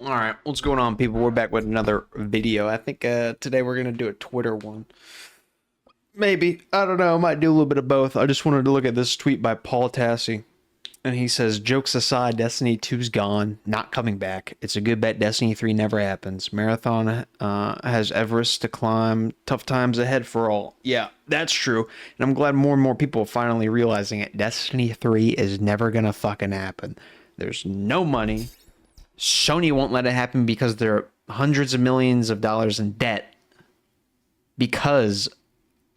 All right, what's going on, people? We're back with another video. I think today we're gonna do a Twitter one. Maybe, I don't know. I might do a little bit of both. I just wanted to look at this tweet by Paul Tassi, and he says, "Jokes aside, Destiny 2's gone, not coming back. It's a good bet Destiny 3 never happens. Marathon has Everest to climb. Tough times ahead for all." Yeah, that's true, and I'm glad more and more people are finally realizing it. Destiny 3 is never gonna fucking happen. There's no money. Sony won't let it happen because they're hundreds of millions of dollars in debt because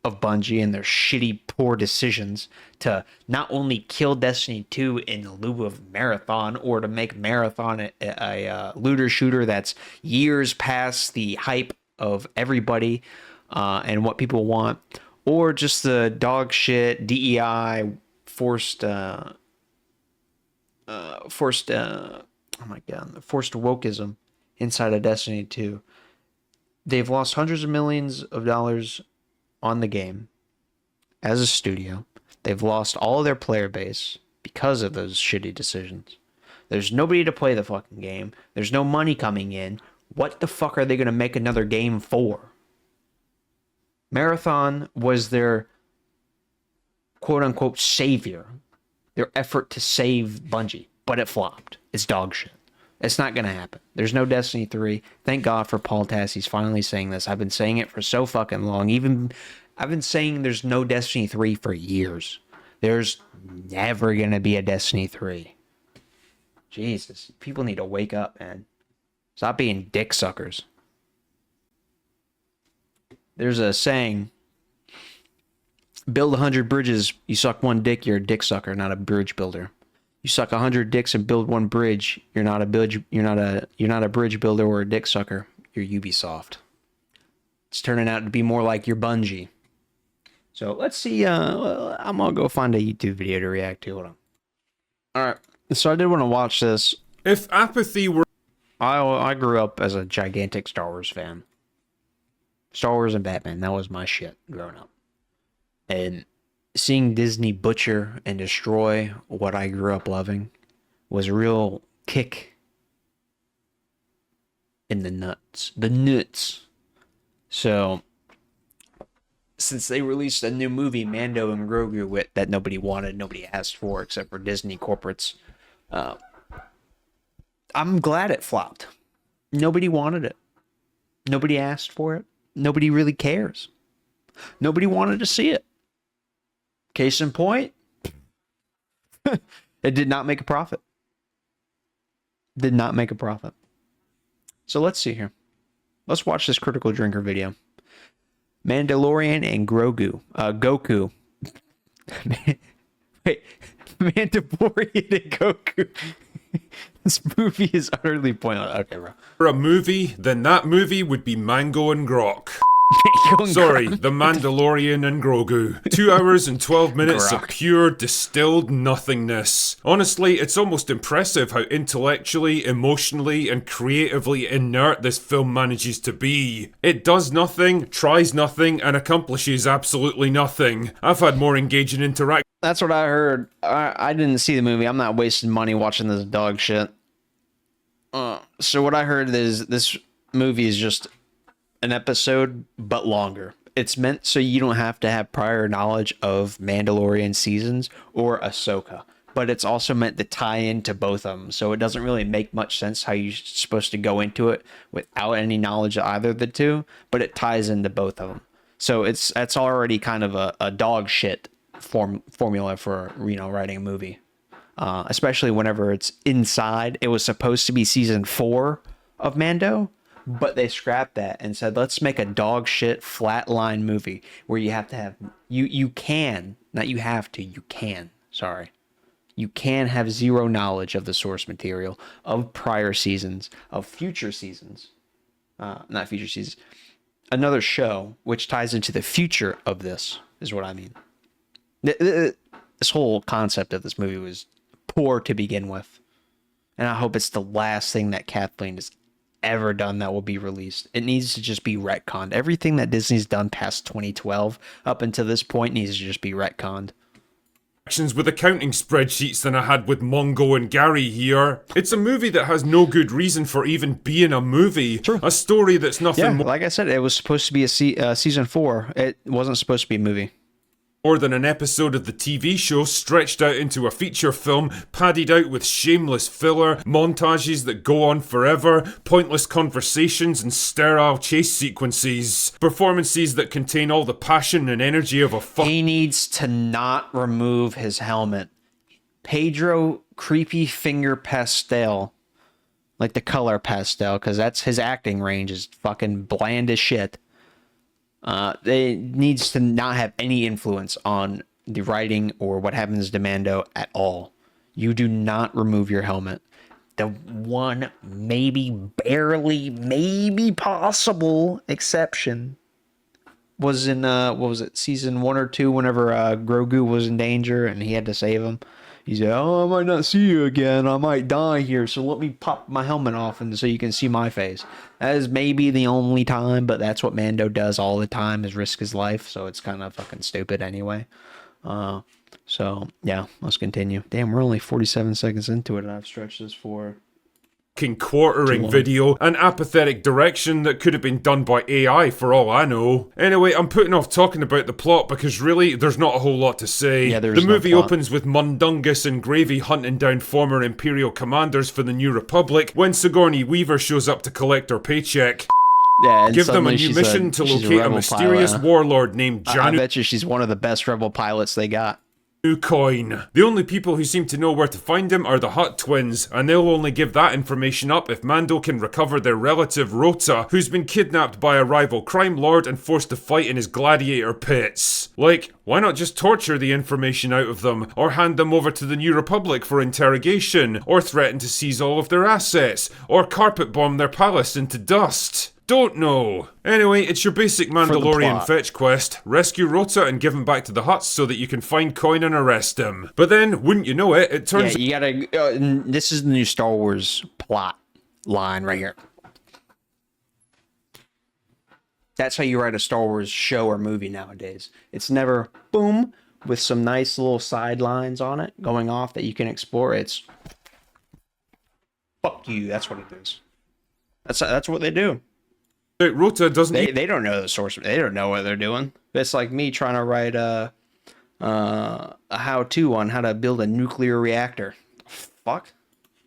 of Bungie and their shitty, poor decisions to not only kill Destiny 2 in lieu of Marathon, or to make Marathon a looter shooter that's years past the hype of everybody and what people want, or just the dog shit DEI forced oh my god, the forced wokeism inside of Destiny 2. They've lost hundreds of millions of dollars on the game as a studio. They've lost all of their player base because of those shitty decisions. There's nobody to play the fucking game. There's no money coming in. What the fuck are they going to make another game for? Marathon was their quote-unquote savior, their effort to save Bungie, but it flopped. It's dog shit. It's not going to happen. There's no Destiny 3. Thank God for Paul Tassi's finally saying this. I've been saying it for so fucking long. I've been saying there's no Destiny 3 for years. There's never going to be a Destiny 3. Jesus. People need to wake up, man. Stop being dick suckers. There's a saying, build 100 bridges, you suck one dick, you're a dick sucker, not a bridge builder. You suck 100 dicks and build one bridge, you're not a bridge builder or a dick sucker. You're Ubisoft. It's turning out to be more like your Bungie. So let's see. I'm gonna go find a YouTube video to react to. Hold on. All right. So I did want to watch this. If apathy were... I grew up as a gigantic Star Wars fan. Star Wars and Batman, that was my shit growing up. And seeing Disney butcher and destroy what I grew up loving was a real kick in the nuts. The nuts. So, since they released a new movie, Mando and Grogu, that nobody wanted, nobody asked for, except for Disney corporates, I'm glad it flopped. Nobody wanted it. Nobody asked for it. Nobody really cares. Nobody wanted to see it. Case in point, it did not make a profit. Did not make a profit. So let's see here. Let's watch this Critical Drinker video. Mandalorian and Grogu. Goku. Wait. Mandalorian and Goku. This movie is utterly pointless. Okay, bro. For a movie, then that movie would be Mango and Grok. Sorry, The Mandalorian and Grogu. 2 hours and 12 minutes of pure distilled nothingness. Honestly, it's almost impressive how intellectually, emotionally, and creatively inert this film manages to be. It does nothing, tries nothing, and accomplishes absolutely nothing. I've had more engaging interaction. That's what I heard. I didn't see the movie. I'm not wasting money watching this dog shit. So what I heard is this movie is just an episode, but longer. It's meant so you don't have to have prior knowledge of Mandalorian seasons or Ahsoka, but it's also meant to tie into both of them. So it doesn't really make much sense how you're supposed to go into it without any knowledge of either of the two, but it ties into both of them. So that's already kind of a dog shit formula for, writing a movie, especially whenever it's inside. It was supposed to be season 4 of Mando, but they scrapped that and said, let's make a dog shit flatline movie where you have to have, you can have zero knowledge of the source material, of prior seasons, of future seasons, not future seasons, another show which ties into the future of this is what I mean. This whole concept of this movie was poor to begin with, and I hope it's the last thing that Kathleen has ever done that will be released. It needs to just be retconned. Everything that Disney's done past 2012 up until this point needs to just be retconned. with accounting spreadsheets than I had with Mongo and Gary here. It's a movie that has no good reason for even being a movie. True. A story that's nothing more Like I said, it was supposed to be a season 4. It wasn't supposed to be a movie. more than an episode of the TV show stretched out into a feature film, padded out with shameless filler, montages that go on forever, pointless conversations and sterile chase sequences, performances that contain all the passion and energy of a He needs to not remove his helmet. Pedro creepy finger pastel. Like the color pastel, because that's his acting range is fucking bland as shit. It needs to not have any influence on the writing or what happens to Mando at all. You do not remove your helmet. The one maybe, barely, maybe possible exception was in, what was it, season 1 or 2, whenever Grogu was in danger and he had to save him. He said, "Oh, I might not see you again. I might die here, so let me pop my helmet off and so you can see my face." That is maybe the only time, but that's what Mando does all the time, is risk his life, so it's kind of fucking stupid anyway. So, yeah, let's continue. Damn, we're only 47 seconds into it, and I've stretched this for... quartering video, an apathetic direction that could have been done by AI for all I know. Anyway, I'm putting off talking about the plot because really, there's not a whole lot to say. Yeah, there's the no movie plot. opens with Mundungus and Gravy hunting down former Imperial commanders for the New Republic when Sigourney Weaver shows up to collect her paycheck. Yeah, and Give them a suddenly new mission to locate a mysterious pilot. warlord named I Janu bet you she's one of the best rebel pilots they got. Coin. The only people who seem to know where to find him are the Hutt twins, and they'll only give that information up if Mando can recover their relative Rota, who's been kidnapped by a rival crime lord and forced to fight in his gladiator pits. Like, why not just torture the information out of them, or hand them over to the New Republic for interrogation, or threaten to seize all of their assets, or carpet bomb their palace into dust? Don't know. Anyway, it's your basic Mandalorian plot. fetch quest. Rescue Rota and give him back to the Hutts so that you can find Coin and arrest him. But then, wouldn't you know it, it turns... Yeah, you gotta... this is the new Star Wars plot line right here. That's how you write a Star Wars show or movie nowadays. It's never boom with some nice little sidelines on it going off that you can explore. It's fuck you. That's what it is. That's what they do. Rota doesn't... They don't know the source. They don't know what they're doing. It's like me trying to write a how-to on how to build a nuclear reactor. Fuck.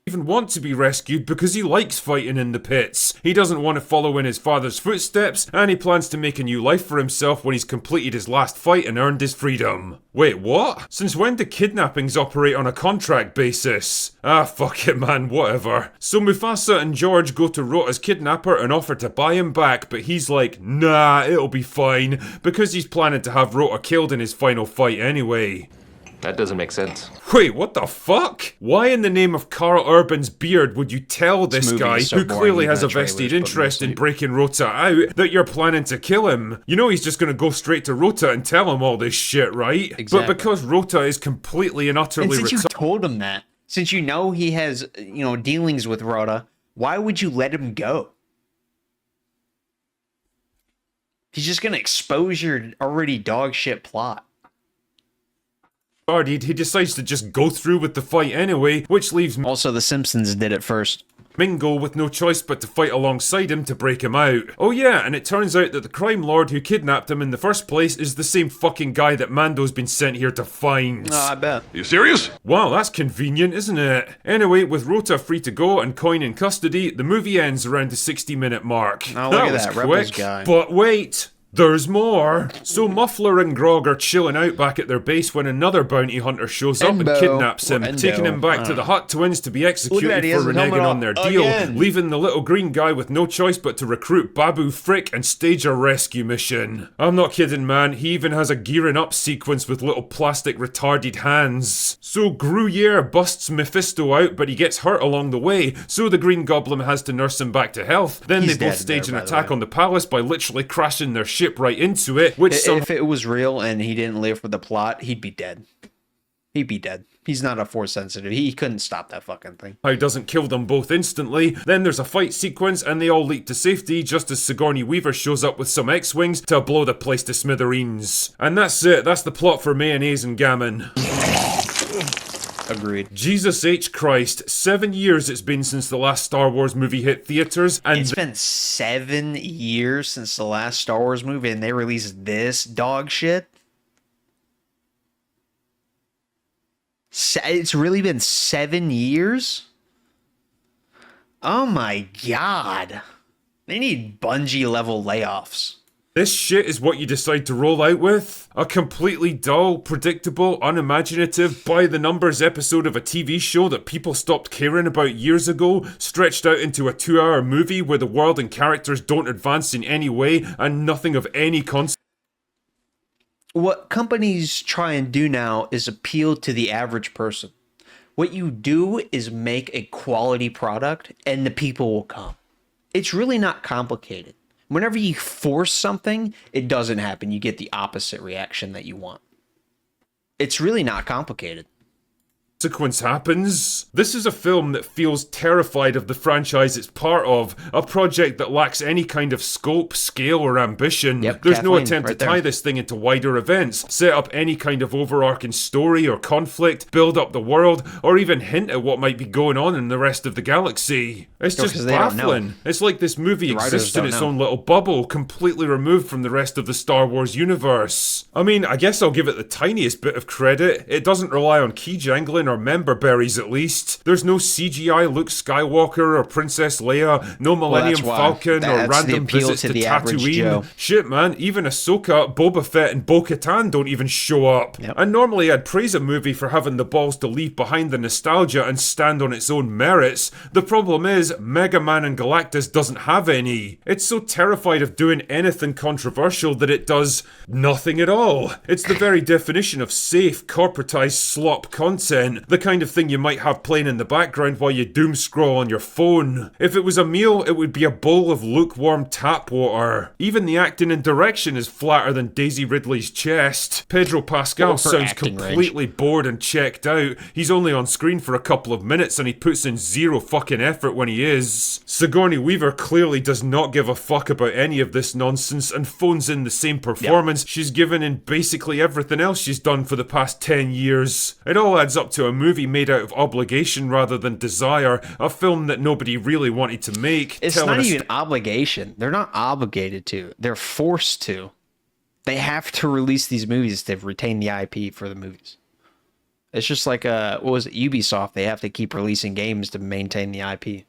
even want to be rescued because he likes fighting in the pits. He doesn't want to follow in his father's footsteps, and he plans to make a new life for himself when he's completed his last fight and earned his freedom. Wait, what? Since when do kidnappings operate on a contract basis? Ah, fuck it, man, whatever. So Mufasa and George go to Rota's kidnapper and offer to buy him back, but he's like, nah, it'll be fine, because he's planning to have Rota killed in his final fight anyway. That doesn't make sense. Wait, what the fuck? Why in the name of Carl Urban's beard would you tell this guy, so who boring, clearly even has a the trailers vested put me interest in asleep. breaking Rota out, that you're planning to kill him? You know he's just gonna go straight to Rota and tell him all this shit, right? Exactly. But because Rota is completely and utterly And since you retarded, told him that, since you know he has, dealings with Rhoda, why would you let him go? He's just gonna expose your already dog shit plot. he decides to just go through with the fight anyway, which leaves Also, The Simpsons did it first. Mingo with no choice but to fight alongside him to break him out. Oh yeah, and it turns out that the crime lord who kidnapped him in the first place is the same fucking guy that Mando's been sent here to find. Oh, I bet. You serious? Wow, that's convenient, isn't it? Anyway, with Rota free to go and Coin in custody, the movie ends around the 60-minute mark. Oh, look at was that, quick, Rebels guy. But wait! There's more! So Muffler and Grog are chilling out back at their base when another bounty hunter shows up and Endo. kidnaps him, Or Endo. taking him back to the Hutt twins to be Look executed at that, he for has his helmet reneging on their on deal, again. leaving the little green guy with no choice but to recruit Babu Frick and stage a rescue mission. I'm not kidding, man, he even has a gearing up sequence with little plastic retarded hands. So Gruyere busts Mephisto out, but he gets hurt along the way, so the Green Goblin has to nurse him back to health. Then He's they both dead stage there, an by the attack way. on the palace by literally crashing their ship right into it, which If it was real and he didn't live for the plot, he'd be dead. He'd be dead. He's not a force sensitive. He couldn't stop that fucking thing. How doesn't kill them both instantly. Then there's a fight sequence and they all leap to safety just as Sigourney Weaver shows up with some X-Wings to blow the place to smithereens. And that's it. That's the plot for Mayonnaise and Gammon. Agreed. Jesus H. Christ, 7 years it's been since the last Star Wars movie hit theaters, and It's been 7 years since the last Star Wars movie and they released this dog shit? It's really been 7 years? Oh my god. They need Bungie level layoffs. this shit is what you decide to roll out with? A completely dull, predictable, unimaginative, by-the-numbers episode of a TV show that people stopped caring about years ago, stretched out into a 2-hour movie where the world and characters don't advance in any way and nothing of any consequence. What companies try and do now is appeal to the average person. What you do is make a quality product and the people will come. It's really not complicated. Whenever you force something, it doesn't happen. You get the opposite reaction that you want. It's really not complicated. Consequence happens. This is a film that feels terrified of the franchise it's part of, a project that lacks any kind of scope, scale, or ambition. Yep, There's no Kathleen, attempt right to tie this thing into wider events, set up any kind of overarching story or conflict, build up the world, or even hint at what might be going on in the rest of the galaxy. It's just 'cause they don't know. baffling. It's like this movie The writers exists in don't its know. own little bubble, completely removed from the rest of the Star Wars universe. I mean, I guess I'll give it the tiniest bit of credit. It doesn't rely on key jangling or member berries, at least. There's no CGI Luke Skywalker or Princess Leia, no Millennium that's why. Falcon or That's the random appeal visits to to the average Joe. Tatooine. Shit, man, even Ahsoka, Boba Fett, and Bo-Katan don't even show up. Yep. And normally I'd praise a movie for having the balls to leave behind the nostalgia and stand on its own merits. The problem is, Mega Man and Galactus doesn't have any. It's so terrified of doing anything controversial that it does nothing at all. It's the very definition of safe, corporatized slop content, the kind of thing you might have playing in the background while you doom scroll on your phone. If it was a meal, it would be a bowl of lukewarm tap water. Even the acting and direction is flatter than Daisy Ridley's chest. Pedro Pascal Or for sounds acting range. completely bored and checked out. He's only on screen for a couple of minutes and he puts in zero fucking effort when he is. Sigourney Weaver clearly does not give a fuck about any of this nonsense and phones in the same performance she's given in basically everything else she's done for the past 10 years. It all adds up to a movie made out of obligation rather than desire, a film that nobody really wanted to make. It's telling not us even obligation. They're not obligated to. They're forced to. They have to release these movies to retain the IP for the movies. It's just like, what was it, Ubisoft? They have to keep releasing games to maintain the IP.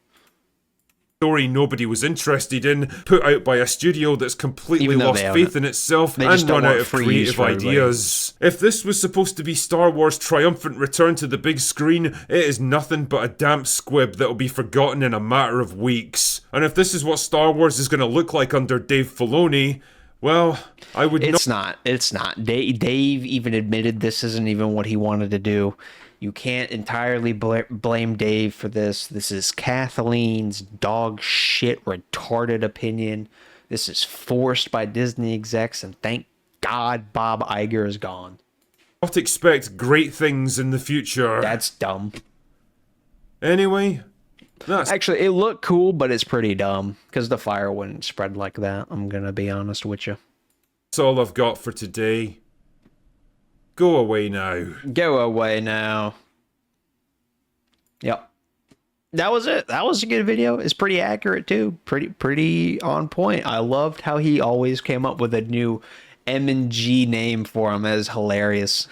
story nobody was interested in, put out by a studio that's completely Even though lost they own faith it. in itself They and just don't run out want of free use creative for everybody. ideas. If this was supposed to be Star Wars' triumphant return to the big screen, it is nothing but a damp squib that'll be forgotten in a matter of weeks. And if this is what Star Wars is going to look like under Dave Filoni, well, I would not... It's not. Dave even admitted this isn't even what he wanted to do. You can't entirely blame Dave for this. This is Kathleen's dog shit retarded opinion. This is forced by Disney execs, and thank God Bob Iger is gone. not expect great things in the future. That's dumb. Anyway, that's Actually, it looked cool, but it's pretty dumb because the fire wouldn't spread like that. I'm gonna be honest with you. all I've got for today. Go away now. Go away now. Yep. That was it. That was a good video. It's pretty accurate too. Pretty on point. I loved how he always came up with a new M and G name for him. As hilarious.